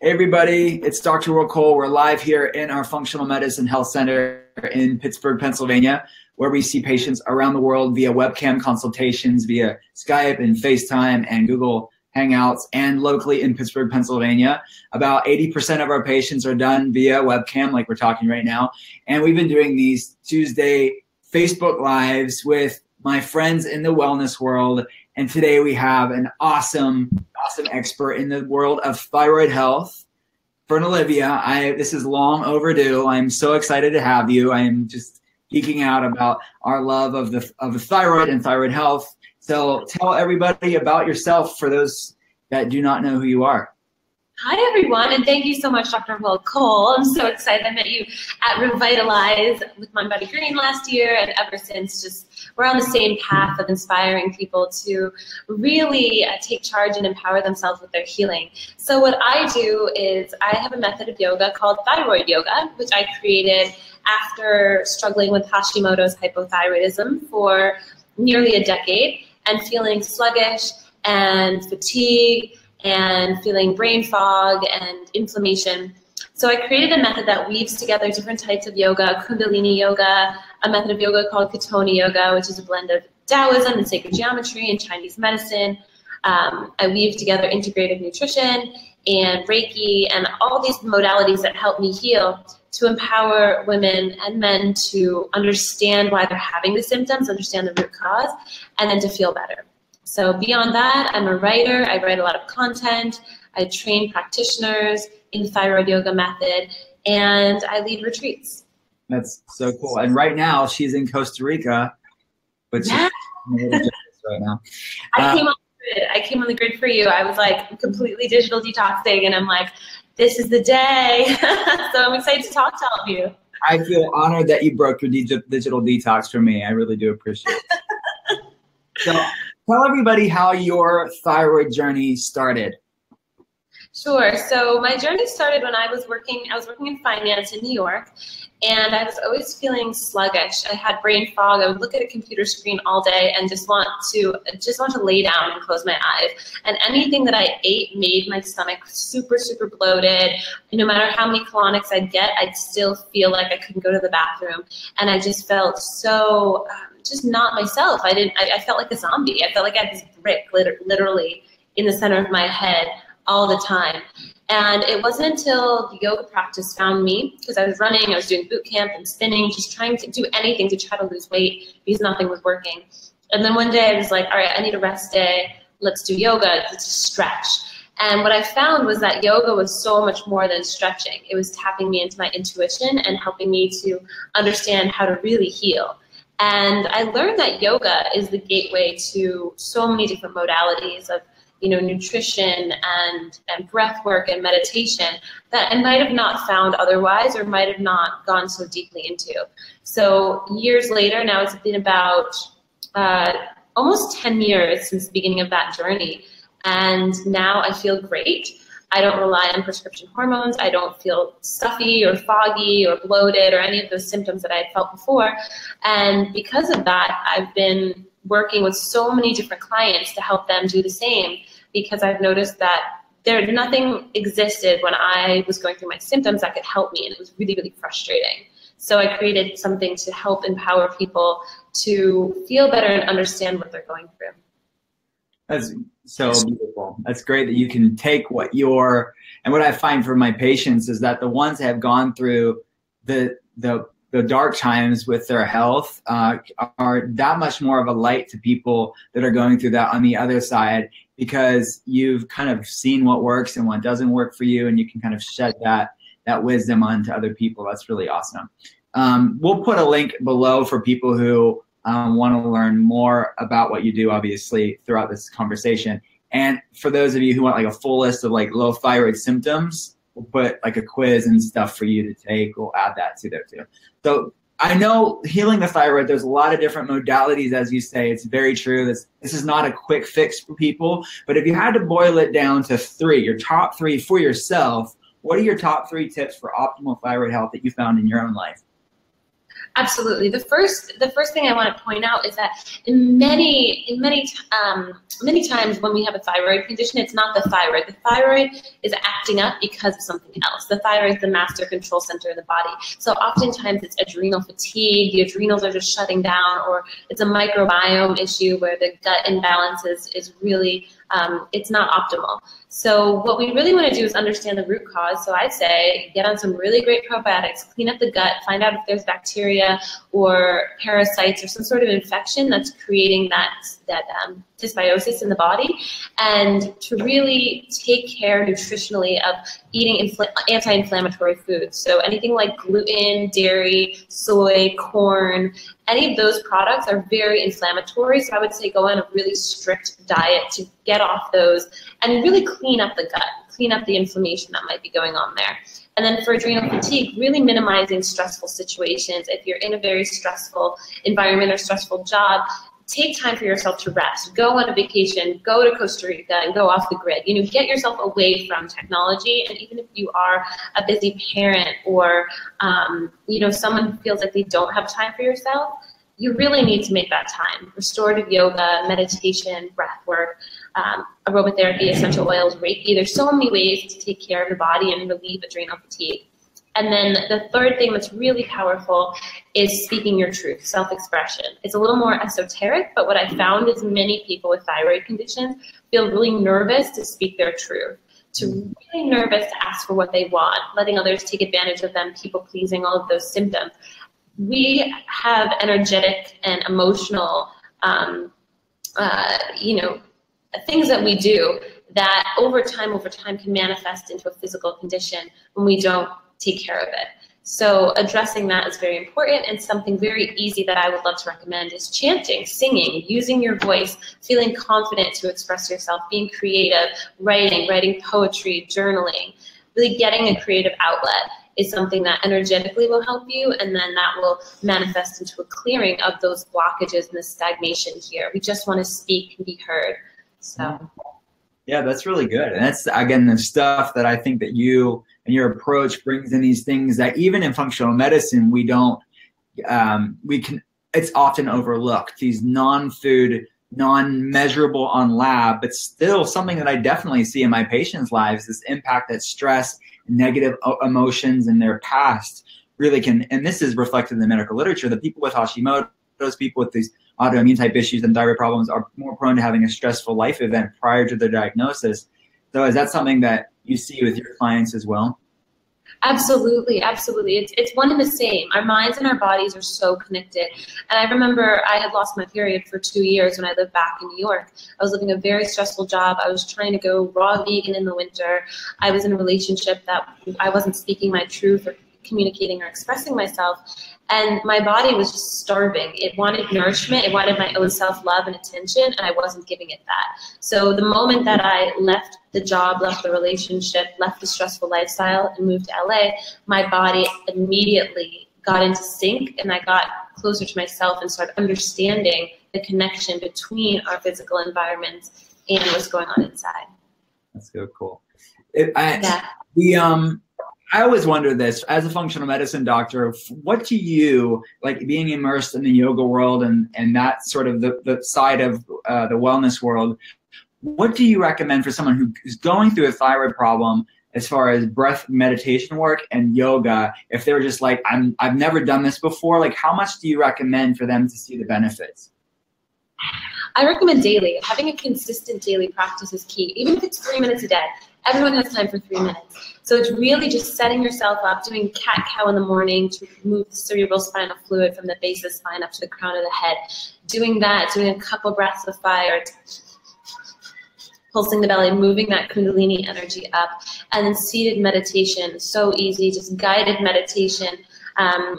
Hey everybody, it's Dr. Will Cole. We're live here in our Functional Medicine Health Center in Pittsburgh, Pennsylvania, where we see patients around the world via webcam consultations, via Skype and FaceTime and Google Hangouts, and locally in Pittsburgh, Pennsylvania. About 80% of our patients are done via webcam, like we're talking right now. And we've been doing these Tuesday Facebook Lives with my friends in the wellness world. And today we have an awesome expert in the world of thyroid health, Fern Olivia. This is long overdue. I'm so excited to have you. I am just geeking out about our love of the thyroid and thyroid health. So tell everybody about yourself for those that do not know who you are. Hi, everyone, and thank you so much, Dr. Will Cole. I'm so excited. I met you at Revitalize with my buddy Green last year, and ever since, just we're on the same path of inspiring people to really take charge and empower themselves with their healing. So what I do is I have a method of yoga called thyroid yoga, which I created after struggling with Hashimoto's hypothyroidism for nearly a decade and feeling sluggish and fatigue and feeling brain fog and inflammation. So I created a method that weaves together different types of yoga, Kundalini yoga, a method of yoga called Katoni yoga, which is a blend of Taoism and sacred geometry and Chinese medicine. I weave together integrative nutrition and Reiki and all these modalities that help me heal to empower women and men to understand why they're having the symptoms, understand the root cause, and then to feel better. So beyond that, I'm a writer. I write a lot of content. I train practitioners in the thyroid yoga method, and I lead retreats. That's so cool. And right now, she's in Costa Rica, which yeah. is right now. I came on the grid for you. I was like completely digital detoxing, and I'm like, this is the day. So I'm excited to talk to all of you. I feel honored that you broke your digital detox for me. I really do appreciate it. So tell everybody how your thyroid journey started. Sure. So my journey started when I was working in finance in New York, and I was always feeling sluggish. I had brain fog. I would look at a computer screen all day and just want to lay down and close my eyes. And anything that I ate made my stomach super, super bloated. And no matter how many colonics I'd get, I'd still feel like I couldn't go to the bathroom. And I just felt so just not myself. I felt like a zombie. I felt like I had this brick literally in the center of my head all the time. And it wasn't until the yoga practice found me, because I was running, I was doing boot camp and spinning, just trying to do anything to try to lose weight because nothing was working. And then one day I was like, all right, I need a rest day. Let's do yoga. Let's stretch. And what I found was that yoga was so much more than stretching. It was tapping me into my intuition and helping me to understand how to really heal. And I learned that yoga is the gateway to so many different modalities of nutrition and breath work and meditation that I might have not found otherwise or might have not gone so deeply into. So years later, now it's been about almost 10 years since the beginning of that journey. And now I feel great. I don't rely on prescription hormones. I don't feel stuffy or foggy or bloated or any of those symptoms that I had felt before. And because of that, I've been working with so many different clients to help them do the same, because I've noticed that nothing existed when I was going through my symptoms that could help me, and it was really, really frustrating. So I created something to help empower people to feel better and understand what they're going through. That's so beautiful. That's great that you can take what I find for my patients is that the ones that have gone through the dark times with their health are that much more of a light to people that are going through that on the other side, because you've kind of seen what works and what doesn't work for you, and you can kind of shed that wisdom onto other people. That's really awesome. We'll put a link below for people who want to learn more about what you do, obviously, throughout this conversation. And for those of you who want like a full list of like low thyroid symptoms, we'll put like a quiz and stuff for you to take. We'll add that to there too. So I know healing the thyroid, there's a lot of different modalities, as you say. It's very true. This is not a quick fix for people. But if you had to boil it down to three, your top three for yourself, what are your top three tips for optimal thyroid health that you found in your own life? Absolutely. The first thing I want to point out is that many times when we have a thyroid condition, it's not the thyroid. The thyroid is acting up because of something else. The thyroid is the master control center of the body. So oftentimes it's adrenal fatigue. The adrenals are just shutting down, or it's a microbiome issue where the gut imbalance is really it's not optimal. So what we really want to do is understand the root cause. So I'd say get on some really great probiotics, clean up the gut, find out if there's bacteria or parasites or some sort of infection that's creating that dysbiosis in the body, and to really take care nutritionally of eating anti-inflammatory foods. So anything like gluten, dairy, soy, corn, any of those products are very inflammatory. So I would say go on a really strict diet to get off those and really clean up the gut, clean up the inflammation that might be going on there. And then for adrenal fatigue, really minimizing stressful situations. If you're in a very stressful environment or stressful job, take time for yourself to rest. Go on a vacation, go to Costa Rica and go off the grid. You know, get yourself away from technology. And even if you are a busy parent or, you know, someone who feels like they don't have time for yourself, you really need to make that time. Restorative yoga, meditation, breath work, aromatherapy, essential oils, Reiki. There's so many ways to take care of the body and relieve adrenal fatigue. And then the third thing that's really powerful is speaking your truth, self-expression. It's a little more esoteric, but what I found is many people with thyroid conditions feel really nervous to speak their truth, really nervous to ask for what they want, letting others take advantage of them, people-pleasing, all of those symptoms. We have energetic and emotional, you know, things that we do that over time can manifest into a physical condition when we don't take care of it. So addressing that is very important, and something very easy that I would love to recommend is chanting, singing, using your voice, feeling confident to express yourself, being creative, writing poetry, journaling, really getting a creative outlet is something that energetically will help you, and then that will manifest into a clearing of those blockages and the stagnation here. We just want to speak and be heard. So. Yeah, that's really good. And that's, again, the stuff that I think that you and your approach brings in these things that even in functional medicine, we don't, it's often overlooked. These non-food, non-measurable on lab, but still something that I definitely see in my patients' lives, this impact that stress, negative emotions in their past really can, and this is reflected in the medical literature, the people with Hashimoto's, people with these autoimmune type issues and thyroid problems are more prone to having a stressful life event prior to their diagnosis. So is that something that you see with your clients as well? Absolutely, absolutely. It's one and the same. Our minds and our bodies are so connected. And I remember I had lost my period for 2 years when I lived back in New York. I was living a very stressful job. I was trying to go raw vegan in the winter. I was in a relationship that I wasn't speaking my truth or communicating or expressing myself. And my body was just starving. It wanted nourishment. It wanted my own self-love and attention, and I wasn't giving it that. So the moment that I left the job, left the relationship, left the stressful lifestyle, and moved to LA, my body immediately got into sync, and I got closer to myself and started understanding the connection between our physical environment and what's going on inside. That's so cool. I always wonder this, as a functional medicine doctor, what do you, like being immersed in the yoga world and that sort of the side of the wellness world, what do you recommend for someone who's going through a thyroid problem as far as breath meditation work and yoga? If they're just like, I've never done this before, like how much do you recommend for them to see the benefits? I recommend daily. Having a consistent daily practice is key, even if it's 3 minutes a day. Everyone has time for 3 minutes. So it's really just setting yourself up, doing cat-cow in the morning to move the cerebral spinal fluid from the base of the spine up to the crown of the head. Doing that, doing a couple breaths of fire, pulsing the belly, moving that kundalini energy up. And then seated meditation, so easy, just guided meditation.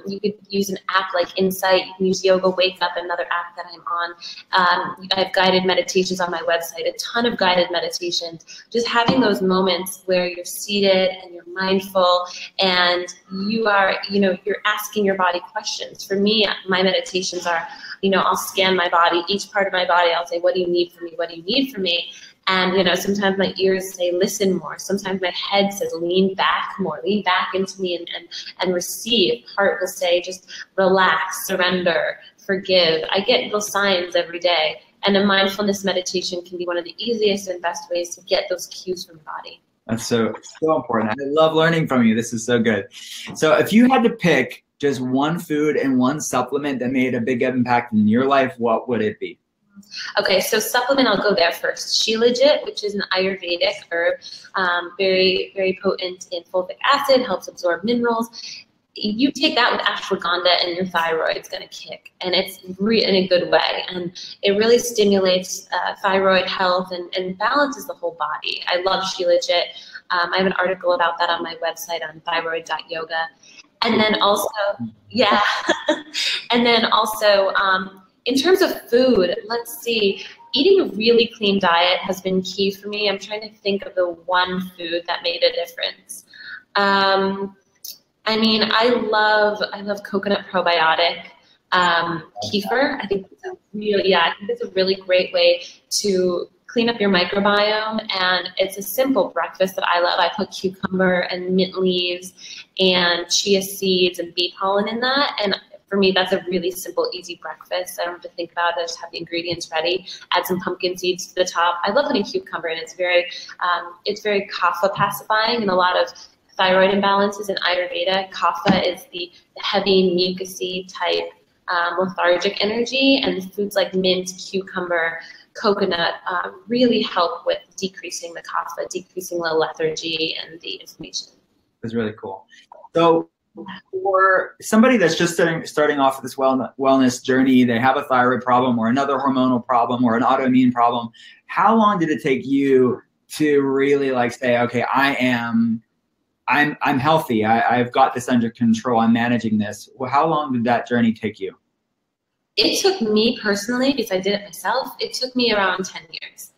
You could use an app like Insight. You can use Yoga Wake Up, another app that I'm on. I have guided meditations on my website, a ton of guided meditations. Just having those moments where you're seated and you're mindful and you are, you're asking your body questions. For me, my meditations are, I'll scan my body, each part of my body. I'll say, what do you need from me? What do you need from me? And, you know, sometimes my ears say, listen more. Sometimes my head says, lean back more, lean back into me and receive. Heart will say, just relax, surrender, forgive. I get those signs every day. And a mindfulness meditation can be one of the easiest and best ways to get those cues from the body. That's so important. I love learning from you. This is so good. So if you had to pick just one food and one supplement that made a big impact in your life, what would it be? Okay, so supplement, I'll go there first. Shilajit, which is an Ayurvedic herb, very, very potent in fulvic acid, helps absorb minerals. You take that with ashwagandha and your thyroid is going to kick, and it's in a good way. And it really stimulates thyroid health and balances the whole body. I love Shilajit. I have an article about that on my website on thyroid.yoga. And then also, yeah, and then also, in terms of food, let's see, eating a really clean diet has been key for me. I'm trying to think of the one food that made a difference. I mean, I love coconut probiotic, kefir. I think it's a really great way to clean up your microbiome, and it's a simple breakfast that I love. I put cucumber and mint leaves and chia seeds and bee pollen in that, and for me, that's a really simple, easy breakfast. I don't have to think about it. I just have the ingredients ready. Add some pumpkin seeds to the top. I love putting cucumber in. It's very kapha pacifying, and a lot of thyroid imbalances in Ayurveda. Kapha is the heavy, mucousy type lethargic energy, and foods like mint, cucumber, coconut really help with decreasing the kapha, decreasing the lethargy and the inflammation. That's really cool. So for somebody that's just starting off with this wellness journey, they have a thyroid problem or another hormonal problem or an autoimmune problem, how long did it take you to really like say, okay, I'm healthy, I've got this under control, I'm managing this? Well, how long did that journey take you? It took me personally, because I did it myself, it took me around 10 years.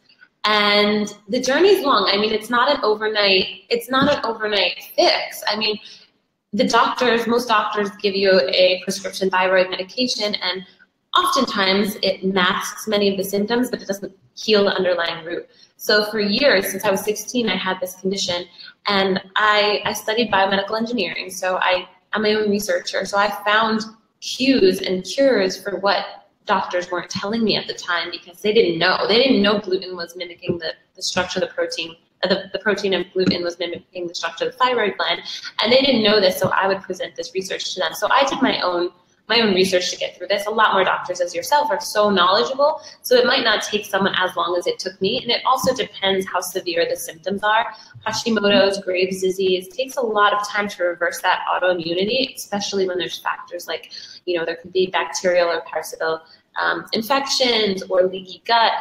And the journey's long. I mean, it's not an overnight fix. I mean, most doctors give you a prescription thyroid medication, and oftentimes it masks many of the symptoms, but it doesn't heal the underlying root. So for years, since I was 16, I had this condition, and I studied biomedical engineering. So I'm my own researcher. So I found cues and cures for what doctors weren't telling me at the time, because they didn't know. They didn't know gluten was mimicking the structure of the protein. The protein of gluten was mimicking the structure of the thyroid gland, and they didn't know this, so I would present this research to them. So I did my own research to get through this. A lot more doctors as yourself are so knowledgeable, so it might not take someone as long as it took me, and it also depends how severe the symptoms are. Hashimoto's, Graves' disease, takes a lot of time to reverse that autoimmunity, especially when there's factors like, there could be bacterial or parasitic infections or leaky gut,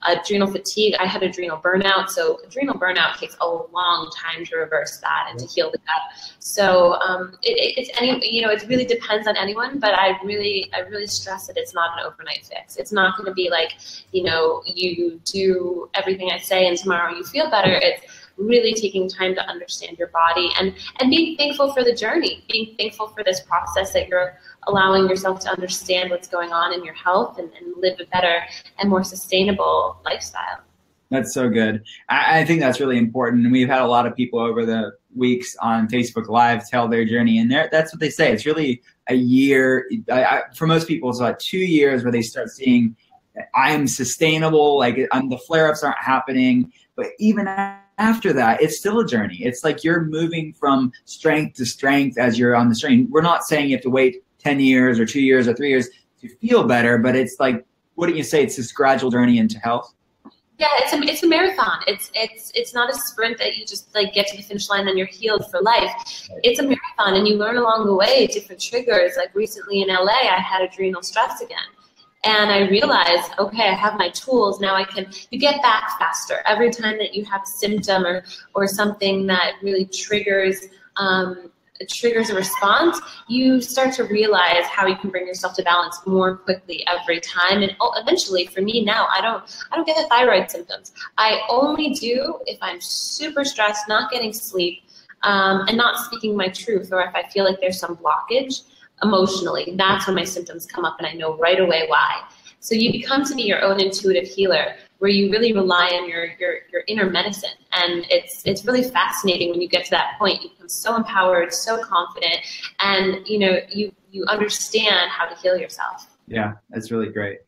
adrenal fatigue. I had adrenal burnout, so adrenal burnout takes a long time to reverse that and to heal the gut. So it really depends on anyone, but I really stress that it's not an overnight fix. It's not going to be like, you do everything I say and tomorrow you feel better. It's really taking time to understand your body and being thankful for the journey, being thankful for this process that you're allowing yourself to understand what's going on in your health and live a better and more sustainable lifestyle. That's so good. I think that's really important. And we've had a lot of people over the weeks on Facebook Live tell their journey. And that's what they say. It's really a year. For most people, it's about 2 years where they start seeing, I'm sustainable, like the flare-ups aren't happening. But even after that, it's still a journey. It's like you're moving from strength to strength as you're on the journey. We're not saying you have to wait 10 years or 2 years or 3 years to feel better, but it's like, wouldn't you say it's this gradual journey into health? Yeah, it's a marathon. It's not a sprint that you just like get to the finish line and then you're healed for life. It's a marathon, and you learn along the way different triggers. Like recently in LA, I had adrenal stress again. And I realized, okay, I have my tools. Now you get back faster. Every time that you have a symptom or something that really triggers a response, you start to realize how you can bring yourself to balance more quickly every time. And eventually, for me now, I don't get the thyroid symptoms. I only do if I'm super stressed, not getting sleep, and not speaking my truth, or if I feel like there's some blockage emotionally. That's when my symptoms come up, and I know right away why. So you become to be your own intuitive healer, where you really rely on your inner medicine. And it's really fascinating when you get to that point. You become so empowered, so confident, and you understand how to heal yourself. Yeah, that's really great.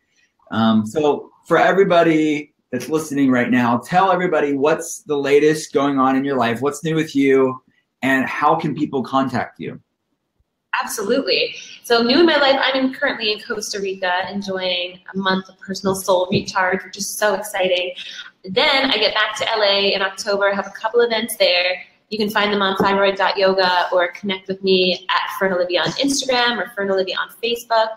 So for everybody that's listening right now, tell everybody what's the latest going on in your life, what's new with you, and how can people contact you? Absolutely. So new in my life, I'm currently in Costa Rica enjoying a month of personal soul recharge, which is so exciting. Then I get back to LA in October, have a couple events there. You can find them on thyroid.yoga or connect with me at Fern Olivia on Instagram or Fern Olivia on Facebook.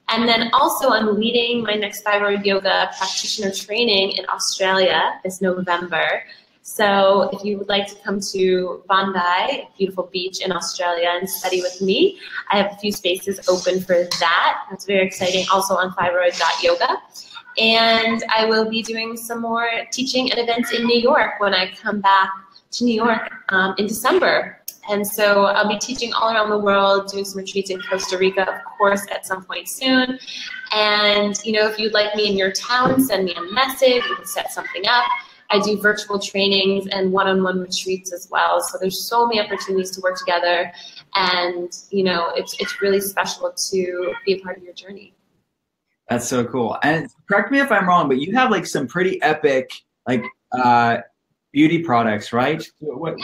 And then also I'm leading my next thyroid yoga practitioner training in Australia this November. So if you would like to come to Bondi, a beautiful beach in Australia, and study with me, I have a few spaces open for that. That's very exciting. Also on thyroid.yoga. And I will be doing some more teaching and events in New York when I come back to New York in December. And so I'll be teaching all around the world, doing some retreats in Costa Rica, of course, at some point soon. And, if you'd like me in your town, send me a message. We can set something up. I do virtual trainings and one-on-one retreats as well. So there's so many opportunities to work together. And, it's really special to be a part of your journey. That's so cool. And correct me if I'm wrong, but you have like some pretty epic, beauty products, right? Yes,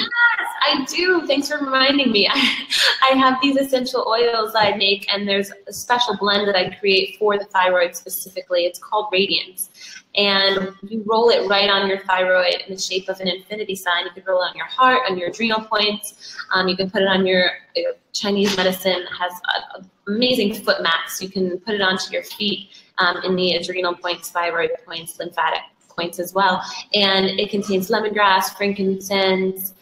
I do. Thanks for reminding me. I have these essential oils I make, and there's a special blend that I create for the thyroid specifically. It's called Radiance. And you roll it right on your thyroid in the shape of an infinity sign. You could roll it on your heart, on your adrenal points. You can put it on your Chinese medicine has an amazing foot mats. You can put it onto your feet in the adrenal points, thyroid points, lymphatic points as well. And it contains lemongrass, frankincense,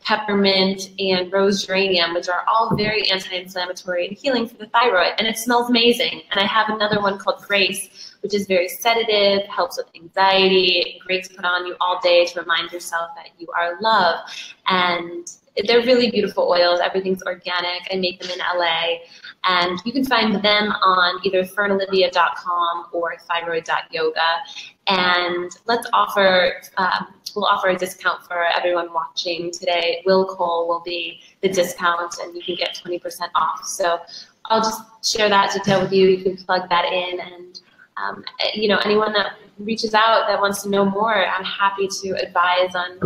peppermint, and rose geranium, which are all very anti-inflammatory and healing for the thyroid. And it smells amazing. And I have another one called Grace, which is very sedative, helps with anxiety, great to put on you all day to remind yourself that you are loved. And they're really beautiful oils. Everything's organic. I make them in LA. And you can find them on either fernolivia.com or thyroid.yoga. And we'll offer a discount for everyone watching today. Will Cole will be the discount, and you can get 20% off. So I'll just share that detail with you. You can plug that in, and anyone that reaches out that wants to know more, I'm happy to advise on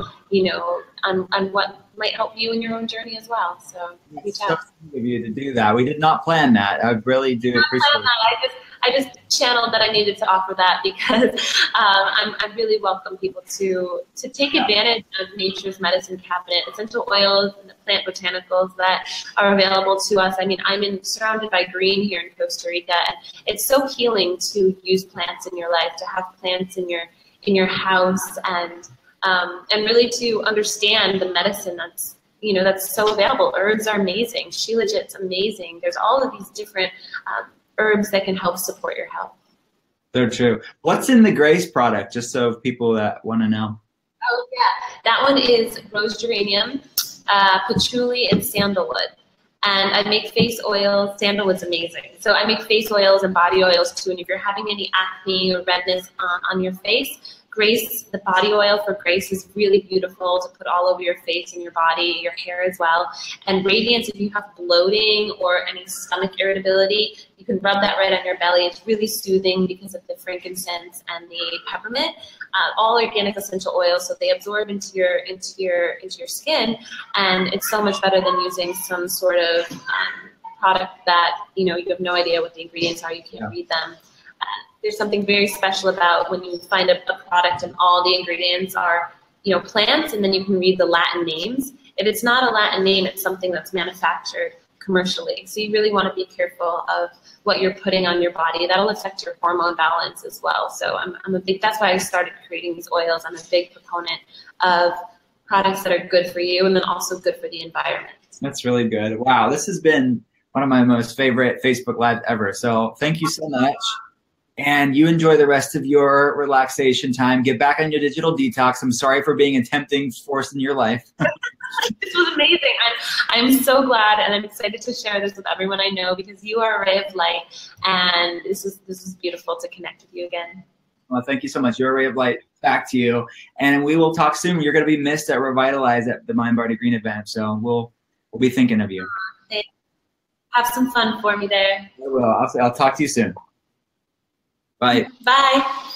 what might help you in your own journey as well. So reach out. So of you to do that. We did not plan that. I really do appreciate it. I just channeled that I needed to offer that because I really welcome people to take advantage of nature's medicine cabinet, essential oils and the plant botanicals that are available to us. I mean, I'm surrounded by green here in Costa Rica, and it's so healing to use plants in your life, to have plants in your house, and really to understand the medicine that's so available. Herbs are amazing. Shilajit's amazing. There's all of these different herbs that can help support your health. So true. What's in the Grace product, just so people that want to know? Oh, yeah. That one is rose geranium, patchouli, and sandalwood. And I make face oils. Sandalwood's amazing. So I make face oils and body oils too. And if you're having any acne or redness on your face, Grace, the body oil for Grace is really beautiful to put all over your face and your body, your hair as well. And Radiance, if you have bloating or any stomach irritability, you can rub that right on your belly. It's really soothing because of the frankincense and the peppermint. All organic essential oils, so they absorb into your skin, and it's so much better than using some sort of product that you have no idea what the ingredients are. You can't read them. There's something very special about when you find a product and all the ingredients are, plants, and then you can read the Latin names. If it's not a Latin name, it's something that's manufactured commercially. So you really want to be careful of what you're putting on your body. That'll affect your hormone balance as well. So that's why I started creating these oils. I'm a big proponent of products that are good for you and then also good for the environment. That's really good. Wow, this has been one of my most favorite Facebook Lives ever. So thank you so much. And you enjoy the rest of your relaxation time. Get back on your digital detox. I'm sorry for being a tempting force in your life. This was amazing. I'm so glad, and I'm excited to share this with everyone I know because you are a ray of light, and this is beautiful to connect with you again. Well, thank you so much. You're a ray of light back to you, and we will talk soon. You're going to be missed at Revitalize at the Mind Body Green event, so we'll be thinking of you. Have some fun for me there. I will. I'll talk to you soon. Bye. Bye.